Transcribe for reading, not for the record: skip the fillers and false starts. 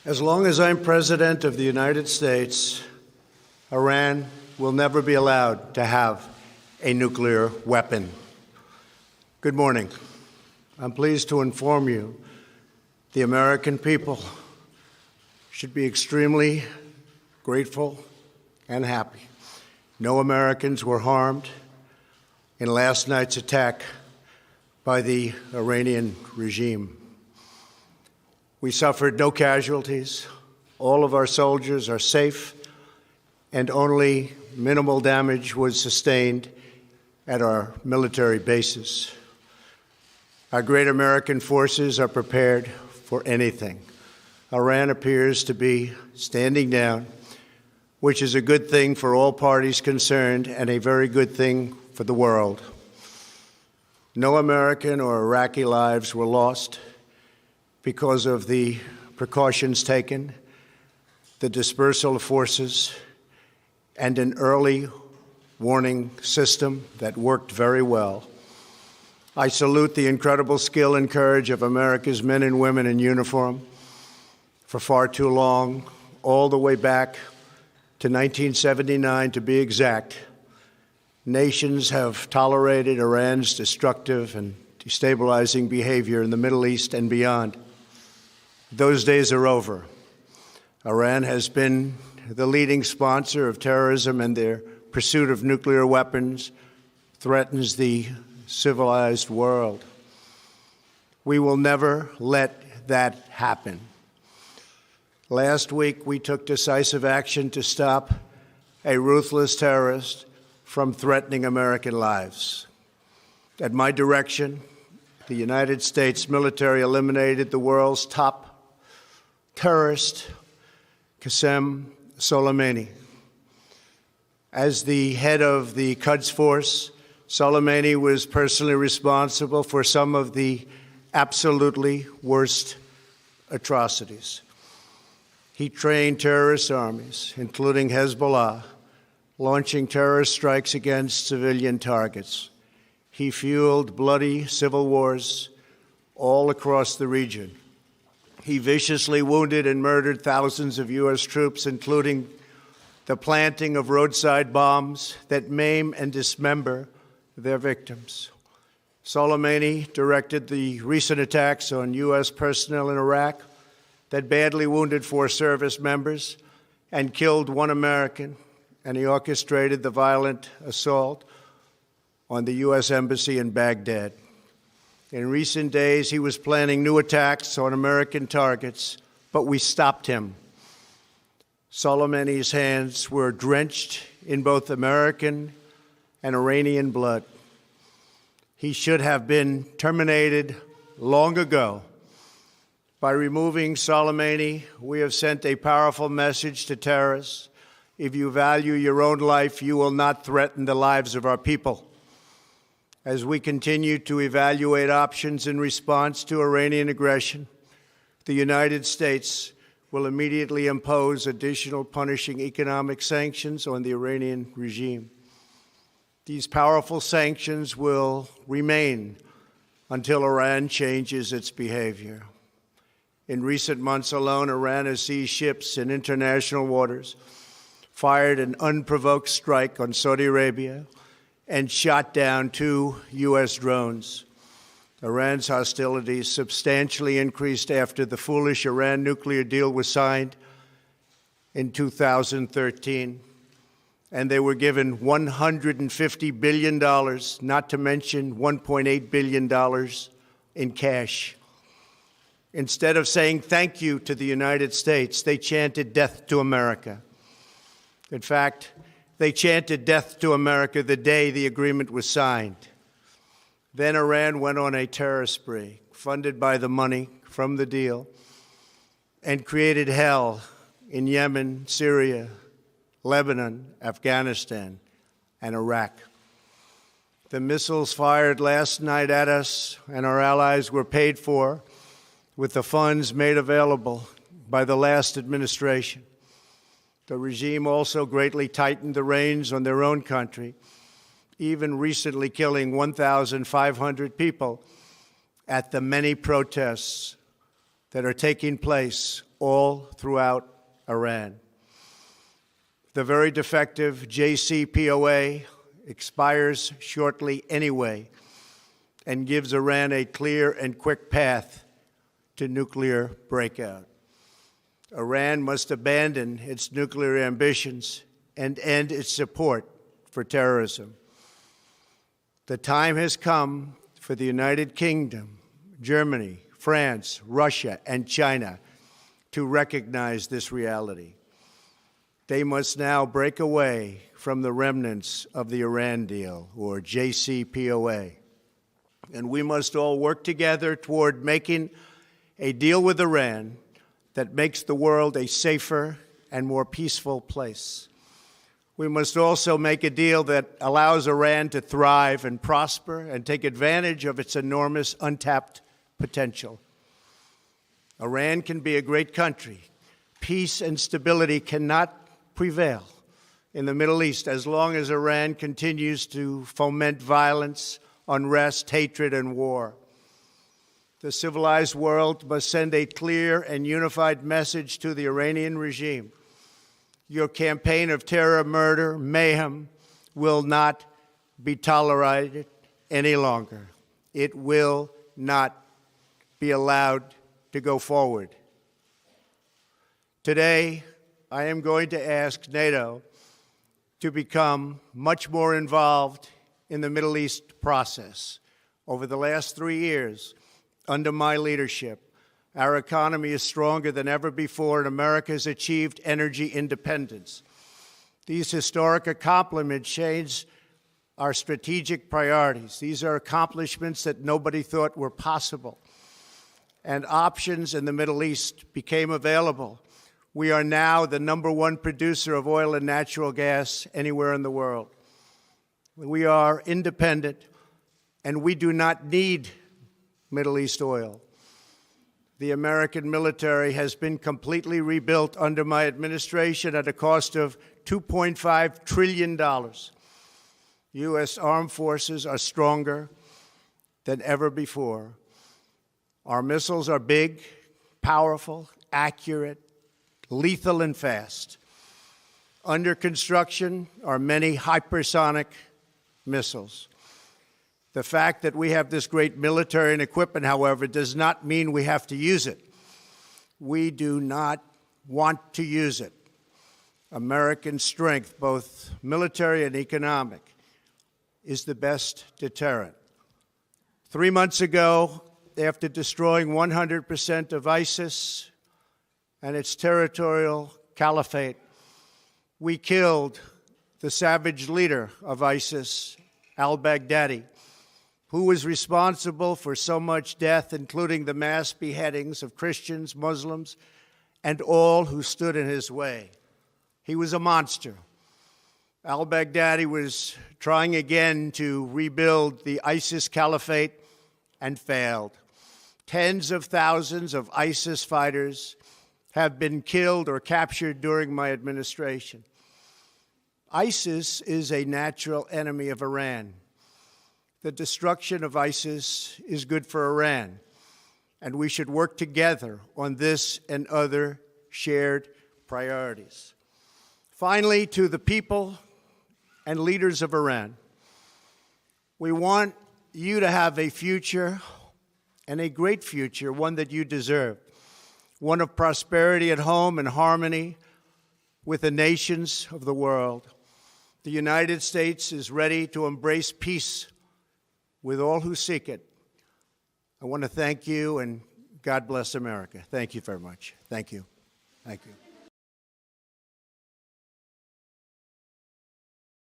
As long as I'm President of the United States, Iran will never be allowed to have a nuclear weapon. Good morning. I'm pleased to inform you the American people should be extremely grateful and happy. No Americans were harmed in last night's attack by the Iranian regime. We suffered no casualties. All of our soldiers are safe, and only minimal damage was sustained at our military bases. Our great American forces are prepared for anything. Iran appears to be standing down, which is a good thing for all parties concerned and a very good thing for the world. No American or Iraqi lives were lost because of the precautions taken, the dispersal of forces, and an early warning system that worked very well. I salute the incredible skill and courage of America's men and women in uniform. For far too long, all the way back to 1979 to be exact, nations have tolerated Iran's destructive and destabilizing behavior in the Middle East and beyond. Those days are over. Iran has been the leading sponsor of terrorism, and their pursuit of nuclear weapons threatens the civilized world. We will never let that happen. Last week, we took decisive action to stop a ruthless terrorist from threatening American lives. At my direction, the United States military eliminated the world's top terrorist, Qasem Soleimani. As the head of the Quds Force, Soleimani was personally responsible for some of the absolutely worst atrocities. He trained terrorist armies, including Hezbollah, launching terrorist strikes against civilian targets. He fueled bloody civil wars all across the region. He viciously wounded and murdered thousands of U.S. troops, including the planting of roadside bombs that maim and dismember their victims. Soleimani directed the recent attacks on U.S. personnel in Iraq that badly wounded 4 service members and killed 1 American, and he orchestrated the violent assault on the U.S. Embassy in Baghdad. In recent days, he was planning new attacks on American targets, but we stopped him. Soleimani's hands were drenched in both American and Iranian blood. He should have been terminated long ago. By removing Soleimani, we have sent a powerful message to terrorists. If you value your own life, you will not threaten the lives of our people. As we continue to evaluate options in response to Iranian aggression, the United States will immediately impose additional punishing economic sanctions on the Iranian regime. These powerful sanctions will remain until Iran changes its behavior. In recent months alone, Iran has seized ships in international waters, fired an unprovoked strike on Saudi Arabia, and shot down 2 U.S. drones. Iran's hostilities substantially increased after the foolish Iran nuclear deal was signed in 2013, and they were given $150 billion, not to mention $1.8 billion in cash. Instead of saying thank you to the United States, they chanted death to America. In fact, they chanted death to America the day the agreement was signed. Then Iran went on a terror spree, funded by the money from the deal, and created hell in Yemen, Syria, Lebanon, Afghanistan, and Iraq. The missiles fired last night at us and our allies were paid for with the funds made available by the last administration. The regime also greatly tightened the reins on their own country, even recently killing 1,500 people at the many protests that are taking place all throughout Iran. The very defective JCPOA expires shortly anyway and gives Iran a clear and quick path to nuclear breakout. Iran must abandon its nuclear ambitions and end its support for terrorism. The time has come for the United Kingdom, Germany, France, Russia, and China to recognize this reality. They must now break away from the remnants of the Iran deal, or JCPOA. And we must all work together toward making a deal with Iran that makes the world a safer and more peaceful place. We must also make a deal that allows Iran to thrive and prosper and take advantage of its enormous untapped potential. Iran can be a great country. Peace and stability cannot prevail in the Middle East as long as Iran continues to foment violence, unrest, hatred, and war. The civilized world must send a clear and unified message to the Iranian regime. Your campaign of terror, murder, mayhem will not be tolerated any longer. It will not be allowed to go forward. Today, I am going to ask NATO to become much more involved in the Middle East process. Over the last 3 years, under my leadership, our economy is stronger than ever before, and America has achieved energy independence. These historic accomplishments change our strategic priorities. These are accomplishments that nobody thought were possible. And options in the Middle East became available. We are now the #1 producer of oil and natural gas anywhere in the world. We are independent, and we do not need Middle East oil. The American military has been completely rebuilt under my administration at a cost of $2.5 trillion. U.S. armed forces are stronger than ever before. Our missiles are big, powerful, accurate, lethal, and fast. Under construction are many hypersonic missiles. The fact that we have this great military and equipment, however, does not mean we have to use it. We do not want to use it. American strength, both military and economic, is the best deterrent. 3 months ago, after destroying 100% of ISIS and its territorial caliphate, we killed the savage leader of ISIS, al-Baghdadi, who was responsible for so much death, including the mass beheadings of Christians, Muslims, and all who stood in his way. He was a monster. Al-Baghdadi was trying again to rebuild the ISIS caliphate and failed. Tens of thousands of ISIS fighters have been killed or captured during my administration. ISIS is a natural enemy of Iran. The destruction of ISIS is good for Iran, and we should work together on this and other shared priorities. Finally, to the people and leaders of Iran, we want you to have a future, and a great future, one that you deserve, one of prosperity at home and harmony with the nations of the world. The United States is ready to embrace peace with all who seek it. I want to thank you, and God bless America. Thank you very much. Thank you. Thank you.